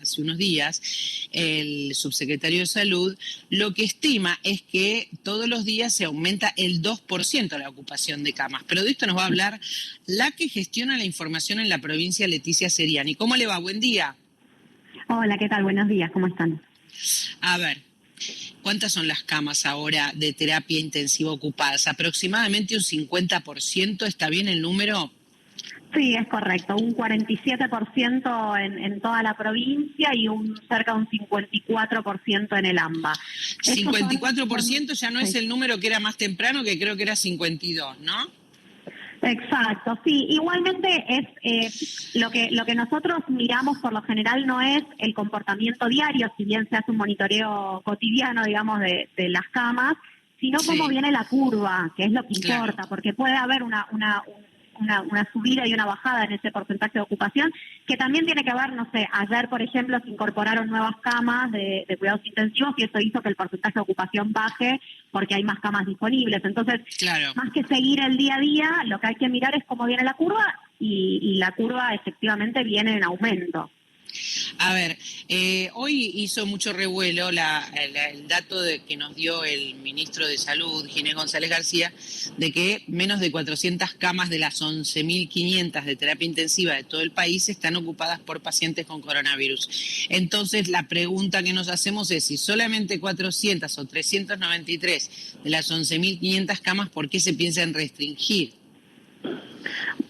hace unos días, el subsecretario de Salud, lo que estima es que todos los días se aumenta el 2% la ocupación de camas. Pero de esto nos va a hablar la que gestiona la información en la provincia, Leticia Seriani. ¿Cómo le va? Buen día. Hola, ¿qué tal? Buenos días, ¿cómo están? A ver, ¿cuántas son las camas ahora de terapia intensiva ocupadas? Aproximadamente un 50%, ¿está bien el número? Sí, es correcto, un 47% en toda la provincia y cerca de un 54% en el AMBA. 54% ya no es sí. el número que era más temprano, que creo que era 52, ¿no? Exacto, sí. Igualmente es lo que nosotros miramos por lo general no es el comportamiento diario, si bien se hace un monitoreo cotidiano, digamos, de las camas, sino cómo viene la curva, que es lo que importa, porque puede haber una subida y una bajada en ese porcentaje de ocupación, que también tiene que ver, no sé, ayer, por ejemplo, se incorporaron nuevas camas de cuidados intensivos y eso hizo que el porcentaje de ocupación baje porque hay más camas disponibles. Entonces, más que seguir el día a día, lo que hay que mirar es cómo viene la curva y la curva efectivamente viene en aumento. A ver, hoy hizo mucho revuelo el dato que nos dio el ministro de Salud, Ginés González García, de que menos de 400 camas de las 11.500 de terapia intensiva de todo el país están ocupadas por pacientes con coronavirus. Entonces, la pregunta que nos hacemos es si solamente 400 o 393 de las 11.500 camas, ¿por qué se piensa en restringir?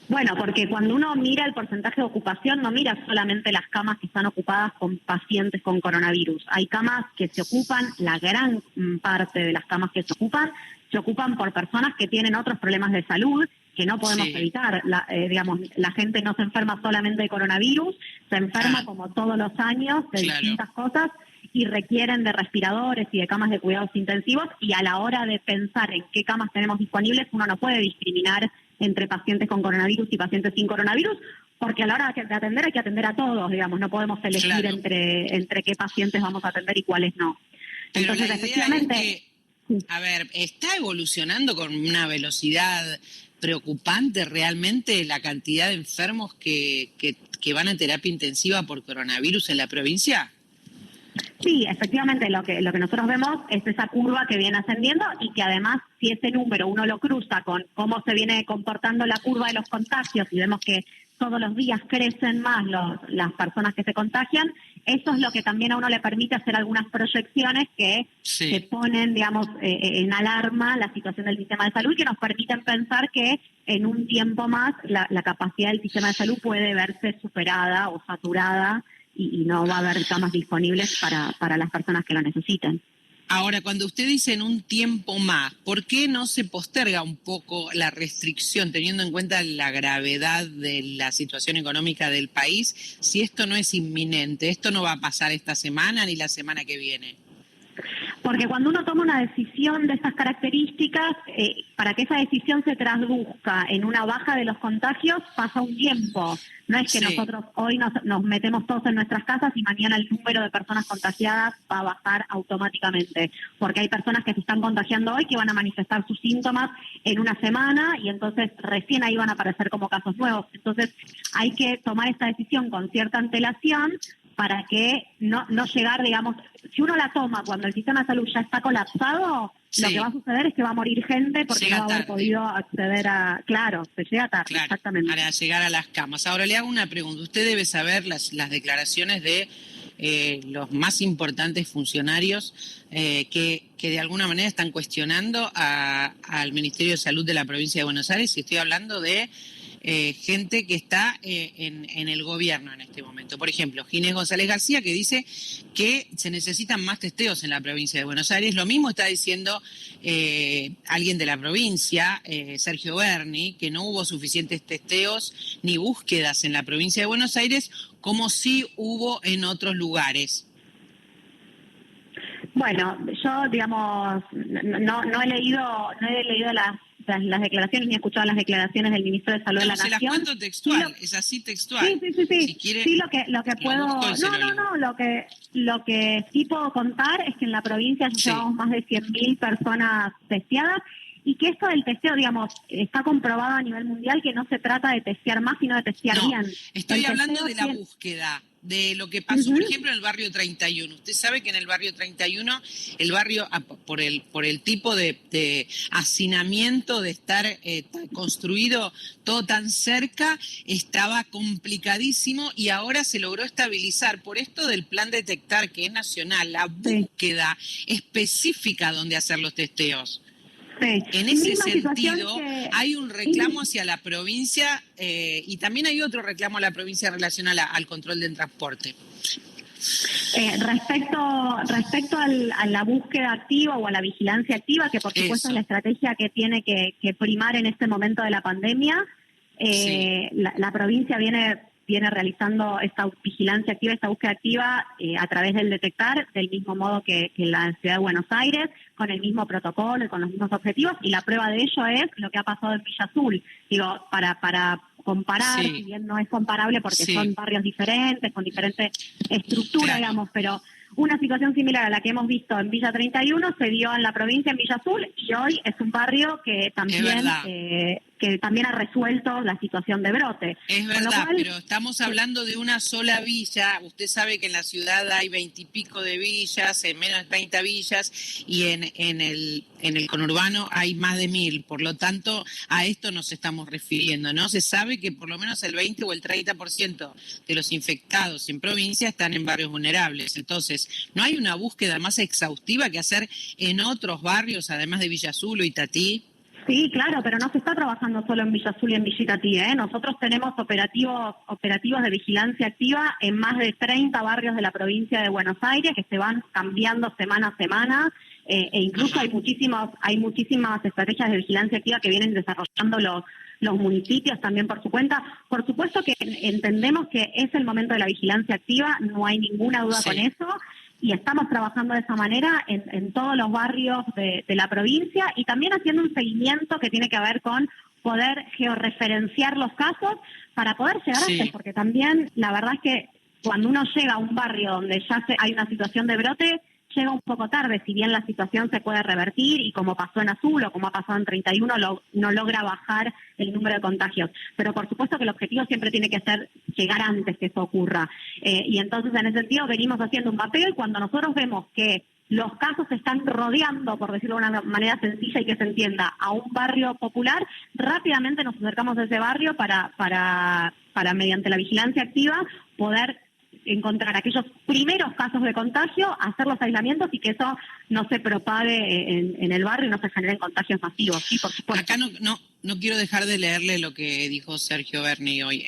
Bueno, porque cuando uno mira el porcentaje de ocupación, no mira solamente las camas que están ocupadas con pacientes con coronavirus. Hay camas que se ocupan, la gran parte de las camas que se ocupan por personas que tienen otros problemas de salud que no podemos evitar. La gente no se enferma solamente de coronavirus, se enferma como todos los años de distintas cosas y requieren de respiradores y de camas de cuidados intensivos, y a la hora de pensar en qué camas tenemos disponibles, uno no puede discriminar entre pacientes con coronavirus y pacientes sin coronavirus, porque a la hora de atender hay que atender a todos, digamos, no podemos elegir entre qué pacientes vamos a atender y cuáles no. Pero entonces, efectivamente, a ver, ¿está evolucionando con una velocidad preocupante realmente la cantidad de enfermos que van a terapia intensiva por coronavirus en la provincia? Sí, efectivamente, lo que nosotros vemos es esa curva que viene ascendiendo y que además, si ese número uno lo cruza con cómo se viene comportando la curva de los contagios y vemos que todos los días crecen más las personas que se contagian, eso es lo que también a uno le permite hacer algunas proyecciones que ponen, digamos, en alarma la situación del sistema de salud y que nos permiten pensar que en un tiempo más la capacidad del sistema de salud puede verse superada o saturada y no va a haber camas disponibles para las personas que lo necesiten. Ahora, cuando usted dice en un tiempo más, ¿por qué no se posterga un poco la restricción, teniendo en cuenta la gravedad de la situación económica del país, si esto no es inminente? ¿Esto no va a pasar esta semana ni la semana que viene? Porque cuando uno toma una decisión de estas características, para que esa decisión se traduzca en una baja de los contagios, pasa un tiempo. No es que nosotros hoy nos metemos todos en nuestras casas y mañana el número de personas contagiadas va a bajar automáticamente. Porque hay personas que se están contagiando hoy que van a manifestar sus síntomas en una semana y entonces recién ahí van a aparecer como casos nuevos. Entonces hay que tomar esta decisión con cierta antelación para que no llegar, digamos, si uno la toma cuando el sistema de salud ya está colapsado, lo que va a suceder es que va a morir gente porque no va a haber podido acceder a... Claro, se llega tarde, exactamente. Para llegar a las camas. Ahora le hago una pregunta. Usted debe saber las declaraciones de los más importantes funcionarios que de alguna manera están cuestionando al Ministerio de Salud de la provincia de Buenos Aires, y estoy hablando de gente que está en el gobierno en este momento. Por ejemplo, Ginés González García, que dice que se necesitan más testeos en la provincia de Buenos Aires. Lo mismo está diciendo alguien de la provincia, Sergio Berni, que no hubo suficientes testeos ni búsquedas en la provincia de Buenos Aires como sí hubo en otros lugares. Bueno, yo, digamos, no he leído las declaraciones ni he escuchado las declaraciones del ministro de Salud de la Nación. Se las cuento textual, es así textual. Sí. Si quiere, sí, lo que puedo... Lo que sí puedo contar es que en la provincia ya llevamos más de 100.000 personas testeadas y que esto del testeo, digamos, está comprobado a nivel mundial que no se trata de testear más, sino de testear bien. Estoy hablando de la búsqueda de lo que pasó, por ejemplo, en el barrio 31. Usted sabe que en el barrio 31, el barrio, por el tipo de hacinamiento, de estar construido todo tan cerca, estaba complicadísimo y ahora se logró estabilizar por esto del plan Detectar, que es nacional, la búsqueda específica donde hacer los testeos. Sí. En ese sentido, hay un reclamo hacia la provincia y también hay otro reclamo a la provincia relacionado al control del transporte. Respecto a la búsqueda activa o a la vigilancia activa, que por supuesto es la estrategia que tiene que primar en este momento de la pandemia, la provincia viene realizando esta vigilancia activa, esta búsqueda activa a través del Detectar, del mismo modo que la Ciudad de Buenos Aires, con el mismo protocolo y con los mismos objetivos, y la prueba de ello es lo que ha pasado en Villa Azul. Digo, para comparar, si bien no es comparable porque son barrios diferentes, con diferente estructura, digamos, pero una situación similar a la que hemos visto en Villa 31 se dio en la provincia, en Villa Azul, y hoy es un barrio que también ha resuelto la situación de brote. Es verdad, pero estamos hablando de una sola villa. Usted sabe que en la ciudad hay 20 y pico de villas, en menos de 30 villas, y en el conurbano hay más de 1000. Por lo tanto, a esto nos estamos refiriendo, ¿no? Se sabe que por lo menos el 20 o el 30% de los infectados en provincia están en barrios vulnerables. Entonces, ¿no hay una búsqueda más exhaustiva que hacer en otros barrios, además de Villa Azul o Itatí? Sí, claro, pero no se está trabajando solo en Villa Azul y en Villa Itatí, ¿eh? Nosotros tenemos operativos de vigilancia activa en más de 30 barrios de la provincia de Buenos Aires que se van cambiando semana a semana e incluso hay muchísimas estrategias de vigilancia activa que vienen desarrollando los municipios también por su cuenta. Por supuesto que entendemos que es el momento de la vigilancia activa, no hay ninguna duda con eso. Y estamos trabajando de esa manera en todos los barrios de la provincia y también haciendo un seguimiento que tiene que ver con poder georreferenciar los casos para poder llegar antes, porque también la verdad es que cuando uno llega a un barrio donde ya hay una situación de brote, llega un poco tarde, si bien la situación se puede revertir y como pasó en Azul o como ha pasado en 31 no logra bajar el número de contagios. Pero por supuesto que el objetivo siempre tiene que ser llegar antes que eso ocurra. Y entonces en ese sentido venimos haciendo un mapeo y cuando nosotros vemos que los casos se están rodeando, por decirlo de una manera sencilla y que se entienda, a un barrio popular, rápidamente nos acercamos a ese barrio para mediante la vigilancia activa poder encontrar aquellos primeros casos de contagio, hacer los aislamientos y que eso no se propague en el barrio y no se generen contagios masivos. Sí, por supuesto. Acá no quiero dejar de leerle lo que dijo Sergio Berni hoy,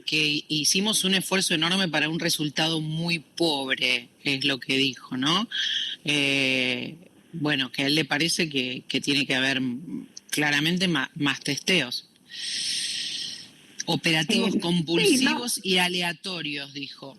que hicimos un esfuerzo enorme para un resultado muy pobre, es lo que dijo, ¿no? Bueno, que a él le parece que tiene que haber claramente más testeos. Operativos compulsivos y aleatorios, dijo.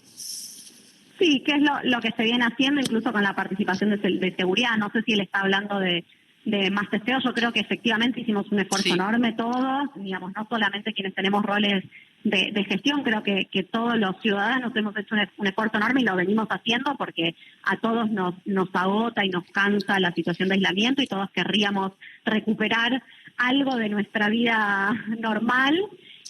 Sí, que es lo que se viene haciendo, incluso con la participación de seguridad. No sé si él está hablando de más testeos. Yo creo que efectivamente hicimos un esfuerzo enorme todos, digamos, no solamente quienes tenemos roles de gestión, creo que todos los ciudadanos hemos hecho un esfuerzo enorme y lo venimos haciendo porque a todos nos agota y nos cansa la situación de aislamiento y todos querríamos recuperar algo de nuestra vida normal.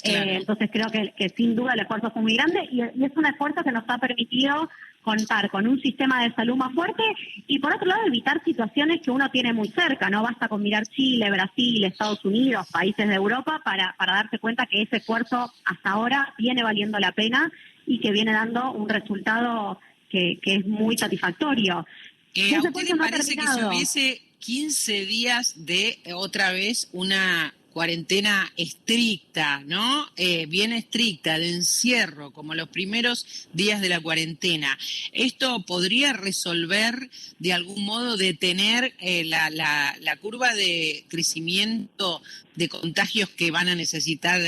Claro. Entonces creo que sin duda el esfuerzo fue muy grande y es un esfuerzo que nos ha permitido contar con un sistema de salud más fuerte y por otro lado evitar situaciones que uno tiene muy cerca. No basta con mirar Chile, Brasil, Estados Unidos, países de Europa para darse cuenta que ese esfuerzo hasta ahora viene valiendo la pena y que viene dando un resultado que es muy satisfactorio. ¿A usted le parece que si hubiese 15 días de otra vez una cuarentena estricta, ¿no? Bien estricta, de encierro, como los primeros días de la cuarentena, ¿esto podría resolver, de algún modo, detener la curva de crecimiento de contagios que van a necesitar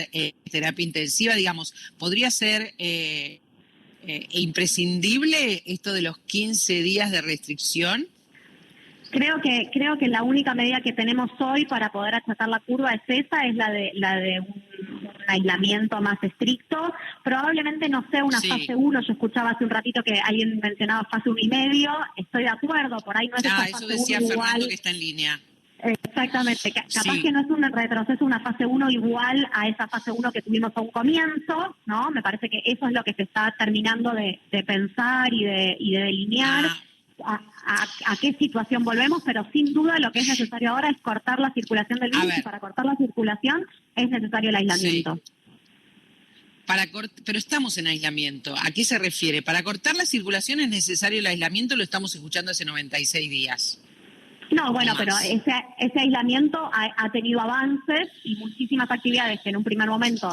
terapia intensiva? Digamos, ¿podría ser imprescindible esto de los 15 días de restricción? Creo que la única medida que tenemos hoy para poder achatar la curva es esa, es la de un aislamiento más estricto. Probablemente no sea una fase 1, yo escuchaba hace un ratito que alguien mencionaba fase 1,5, estoy de acuerdo, por ahí no es esa fase 1 eso decía igual. Fernando que está en línea. Exactamente. Capaz Sí. que no es un retroceso, una fase 1 igual a esa fase 1 que tuvimos a un comienzo, ¿no? Me parece que eso es lo que se está terminando de pensar y de delinear. A qué situación volvemos, pero sin duda lo que es necesario ahora es cortar la circulación del virus, y para cortar la circulación es necesario el aislamiento. Sí. Pero estamos en aislamiento. ¿A qué se refiere? Para cortar la circulación es necesario el aislamiento, lo estamos escuchando hace 96 días. No, bueno, pero ese aislamiento ha tenido avances y muchísimas actividades que en un primer momento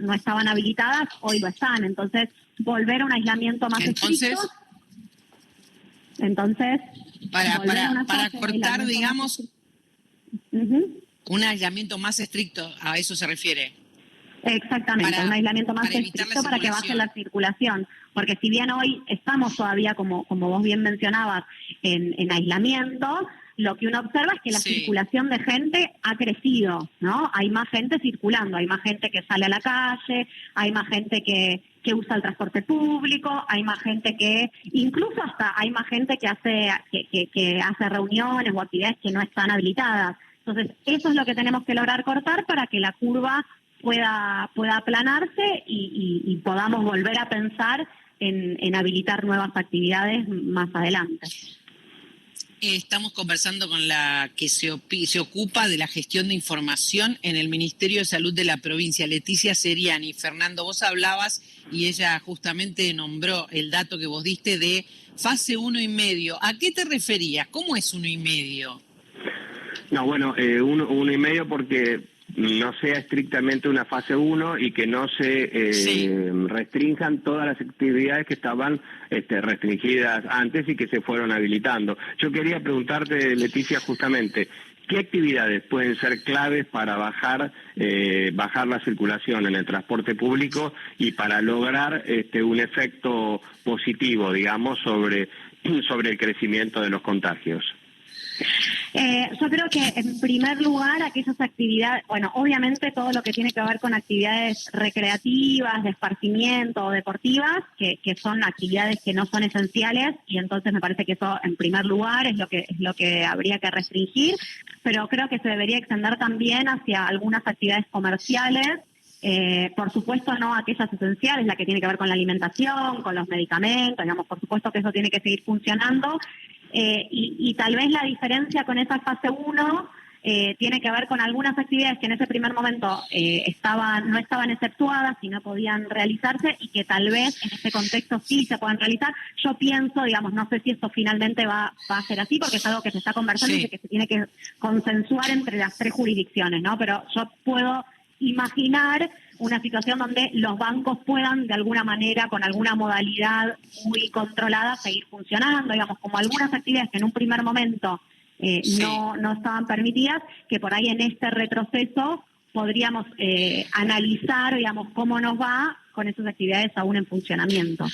no estaban habilitadas, hoy lo están. Entonces, volver a un aislamiento más estricto. Entonces, para cortar, digamos, un aislamiento más estricto, ¿a eso se refiere? Exactamente, un aislamiento más estricto para que baje la circulación. Porque si bien hoy estamos todavía, como vos bien mencionabas, en aislamiento, lo que uno observa es que la circulación de gente ha crecido, ¿no? Hay más gente circulando, hay más gente que sale a la calle, hay más gente que usa el transporte público, hay más gente incluso hasta hay más gente que hace reuniones o actividades que no están habilitadas. Entonces, eso es lo que tenemos que lograr cortar para que la curva pueda aplanarse y podamos volver a pensar en habilitar nuevas actividades más adelante. Estamos conversando con la que se ocupa de la gestión de información en el Ministerio de Salud de la provincia, Leticia Seriani. Fernando, vos hablabas y ella justamente nombró el dato que vos diste de fase 1,5. ¿A qué te referías? ¿Cómo es 1,5? No, bueno, 1,5 porque no sea estrictamente una fase 1 y que no se restrinjan todas las actividades que estaban restringidas antes y que se fueron habilitando. Yo quería preguntarte, Leticia, justamente, ¿qué actividades pueden ser claves para bajar la circulación en el transporte público y para lograr un efecto positivo, digamos, sobre el crecimiento de los contagios? Yo creo que en primer lugar aquellas actividades, bueno, obviamente todo lo que tiene que ver con actividades recreativas, de esparcimiento o deportivas, que son actividades que no son esenciales, y entonces me parece que eso en primer lugar es lo que habría que restringir, pero creo que se debería extender también hacia algunas actividades comerciales. Por supuesto no aquellas esenciales, la que tiene que ver con la alimentación, con los medicamentos, digamos, por supuesto que eso tiene que seguir funcionando. Y tal vez la diferencia con esa fase 1 tiene que ver con algunas actividades que en ese primer momento no estaban exceptuadas y no podían realizarse, y que tal vez en este contexto sí se puedan realizar. Yo pienso, digamos, no sé si esto finalmente va a ser así, porque es algo que se está conversando y que se tiene que consensuar entre las 3 jurisdicciones, ¿no? Pero yo puedo imaginar una situación donde los bancos puedan de alguna manera, con alguna modalidad muy controlada, seguir funcionando, digamos, como algunas actividades que en un primer momento no estaban permitidas, que por ahí en este retroceso podríamos analizar, digamos, cómo nos va con esas actividades aún en funcionamiento.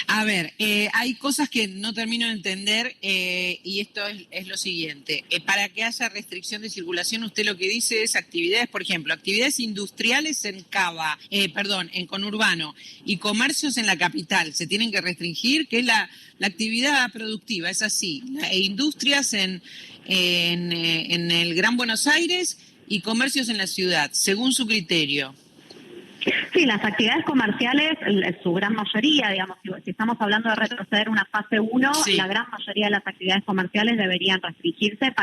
A ver, hay cosas que no termino de entender y esto es lo siguiente. Para que haya restricción de circulación, usted lo que dice es actividades, por ejemplo, actividades industriales en en conurbano y comercios en la capital se tienen que restringir, que es la actividad productiva, es así. Industrias en el Gran Buenos Aires y comercios en la ciudad, según su criterio. Sí, las actividades comerciales, su gran mayoría, digamos, si estamos hablando de retroceder una fase 1, la gran mayoría de las actividades comerciales deberían restringirse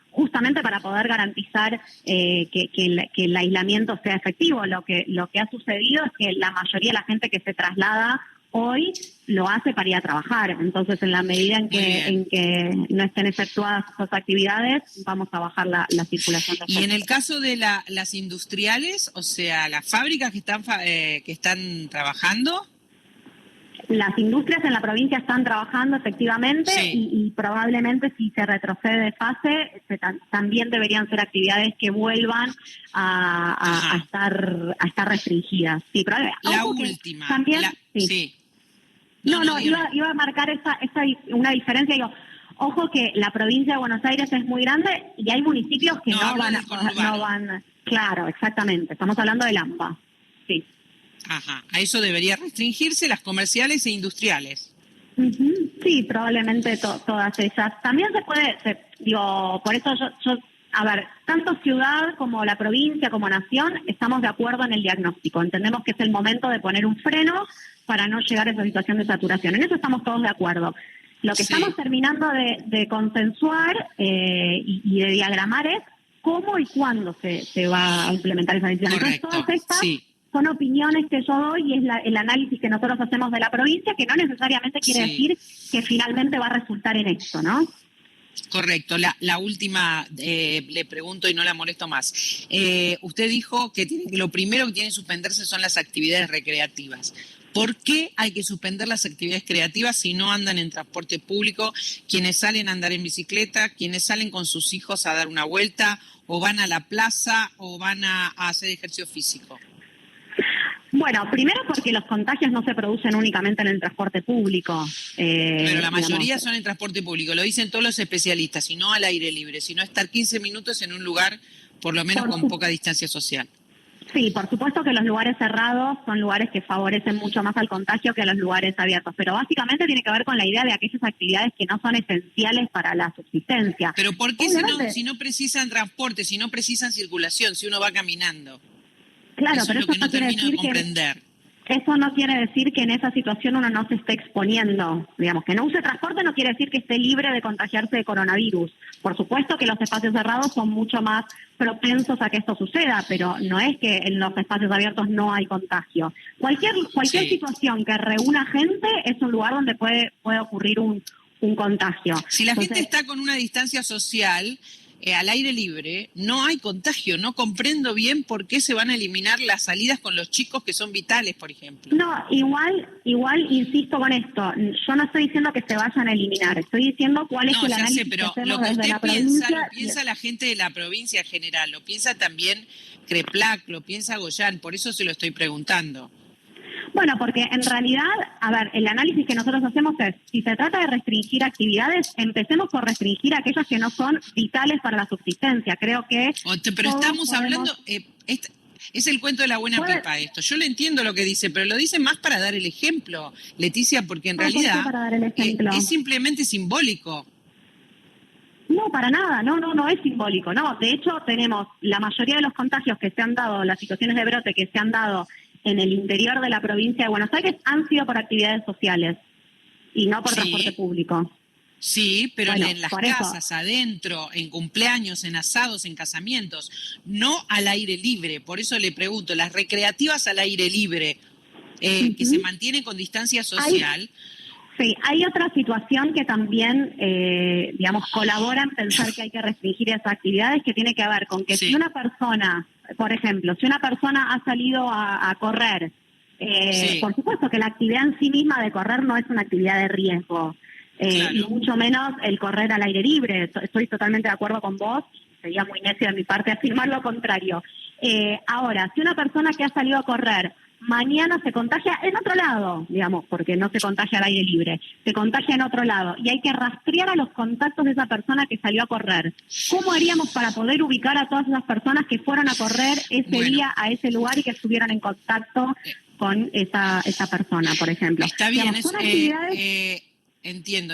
justamente para poder garantizar que el aislamiento sea efectivo. Lo que ha sucedido es que la mayoría de la gente que se traslada hoy lo hace para ir a trabajar. Entonces, en la medida en que no estén efectuadas esas actividades, vamos a bajar la circulación de gente. Y en el caso de las industriales, o sea, las fábricas que están trabajando. Las industrias en la provincia están trabajando efectivamente, y probablemente si se retrocede de fase, también deberían ser actividades que vuelvan a estar restringidas. Sí, pero la última. También, iba a marcar una diferencia. Digo, ojo que la provincia de Buenos Aires es muy grande y hay municipios que no van. Claro, exactamente. Estamos hablando de Lampa. Sí. Ajá, a eso debería restringirse, las comerciales e industriales. Sí, probablemente todas ellas. También se puede, por eso yo a ver, tanto ciudad como la provincia, como nación, estamos de acuerdo en el diagnóstico. Entendemos que es el momento de poner un freno para no llegar a esa situación de saturación. En eso estamos todos de acuerdo. Lo que estamos terminando de consensuar y de diagramar es cómo y cuándo se va a implementar esa decisión. Entonces, todas estas son opiniones que yo doy y es el análisis que nosotros hacemos de la provincia, que no necesariamente quiere decir que finalmente va a resultar en esto, ¿no? Correcto. La última, le pregunto y no la molesto más. Usted dijo que lo primero que tiene que suspenderse son las actividades recreativas. ¿Por qué hay que suspender las actividades creativas si no andan en transporte público, quienes salen a andar en bicicleta, quienes salen con sus hijos a dar una vuelta, o van a la plaza, o van a hacer ejercicio físico? Bueno, primero porque los contagios no se producen únicamente en el transporte público. Pero la mayoría son en transporte público, lo dicen todos los especialistas, y no al aire libre, sino estar 15 minutos en un lugar, por lo menos con poca distancia social. Sí, por supuesto que los lugares cerrados son lugares que favorecen mucho más al contagio que los lugares abiertos, pero básicamente tiene que ver con la idea de aquellas actividades que no son esenciales para la subsistencia. Pero ¿por qué si no precisan transporte, si no precisan circulación, si uno va caminando? Claro, eso pero es lo que no termino de comprender. Eso no quiere decir que en esa situación uno no se esté exponiendo. Digamos, que no use transporte no quiere decir que esté libre de contagiarse de coronavirus. Por supuesto que los espacios cerrados son mucho más propensos a que esto suceda, pero no es que en los espacios abiertos no hay contagio. Cualquier situación que reúna gente es un lugar donde puede ocurrir un contagio. Si la gente está con una distancia social al aire libre, no hay contagio. No comprendo bien por qué se van a eliminar las salidas con los chicos que son vitales, por ejemplo. No, igual insisto con esto. Yo no estoy diciendo que se vayan a eliminar. Estoy diciendo cuál es el análisis que hacemos lo que desde usted la piensa, provincia. lo piensa la gente de la provincia en general, lo piensa también Creplac, lo piensa Goyán, por eso se lo estoy preguntando. Bueno, porque en realidad, a ver, el análisis que nosotros hacemos es, si se trata de restringir actividades, empecemos por restringir aquellas que no son vitales para la subsistencia. Creo que... Pero estamos hablando... es el cuento de la buena pipa esto. Yo le entiendo lo que dice, pero lo dice más para dar el ejemplo, Leticia, porque en realidad para dar el ejemplo? Es simplemente simbólico. No, para nada, no es simbólico, no. De hecho, tenemos la mayoría de los contagios que se han dado, las situaciones de brote que se han dado en el interior de la provincia de Buenos Aires han sido por actividades sociales y no por transporte público. Sí, pero en las casas, adentro, en cumpleaños, en asados, en casamientos, no al aire libre. Por eso le pregunto, las recreativas al aire libre, que se mantienen con distancia social... Hay otra situación que también, colabora en pensar que hay que restringir esas actividades, que tiene que ver con que si una persona, por ejemplo, si una persona ha salido a correr, por supuesto que la actividad en sí misma de correr no es una actividad de riesgo, y mucho menos el correr al aire libre. Estoy totalmente de acuerdo con vos, sería muy necio de mi parte afirmar lo contrario. Ahora, si una persona que ha salido a correr mañana se contagia en otro lado, digamos, porque no se contagia al aire libre, se contagia en otro lado, y hay que rastrear a los contactos de esa persona que salió a correr. ¿Cómo haríamos para poder ubicar a todas esas personas que fueron a correr ese día a ese lugar y que estuvieron en contacto con esa persona, por ejemplo? Está bien, digamos, son actividades... Entiendo,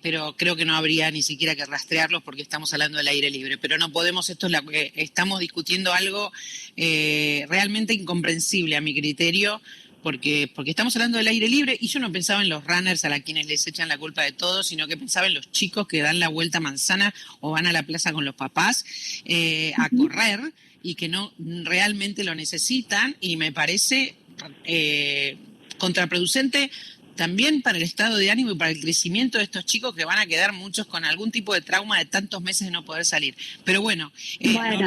pero creo que no habría ni siquiera que rastrearlos porque estamos hablando del aire libre. Pero no podemos, esto es estamos discutiendo algo realmente incomprensible a mi criterio, porque estamos hablando del aire libre y yo no pensaba en los runners a quienes les echan la culpa de todo, sino que pensaba en los chicos que dan la vuelta a manzana o van a la plaza con los papás a correr y que no realmente lo necesitan, y me parece contraproducente también para el estado de ánimo y para el crecimiento de estos chicos, que van a quedar muchos con algún tipo de trauma de tantos meses de no poder salir. Pero bueno, igual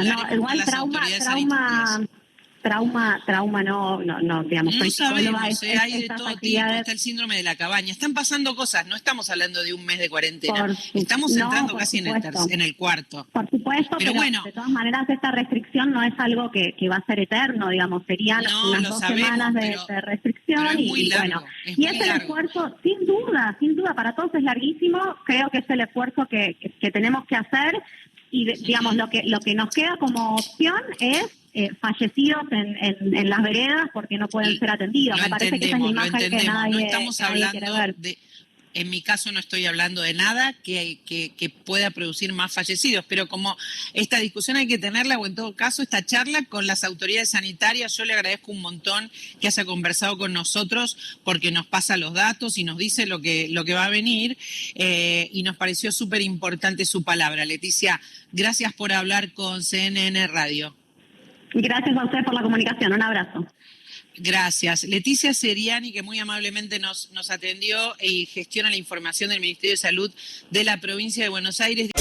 trauma no, digamos, no sabemos, hay de todo tipo, actividades... está el síndrome de la cabaña, están pasando cosas, no estamos hablando de un mes de cuarentena, estamos entrando casi en el cuarto. Por supuesto, pero bueno, de todas maneras esta restricción no es algo que va a ser eterno, digamos, serían unas 2 semanas de restricción, y bueno, y es el esfuerzo, sin duda, para todos es larguísimo, creo que es el esfuerzo que tenemos que hacer, y digamos, lo que nos queda como opción es fallecidos en las veredas porque no pueden ser atendidos. Me parece que esa es la imagen que nadie quiere ver. En mi caso no estoy hablando de nada que pueda producir más fallecidos, pero como esta discusión hay que tenerla, o en todo caso esta charla con las autoridades sanitarias, yo le agradezco un montón que haya conversado con nosotros porque nos pasa los datos y nos dice lo que va a venir, y nos pareció súper importante su palabra. Leticia, gracias por hablar con CNN Radio. Gracias a ustedes por la comunicación. Un abrazo. Gracias. Leticia Seriani, que muy amablemente nos atendió y gestiona la información del Ministerio de Salud de la provincia de Buenos Aires.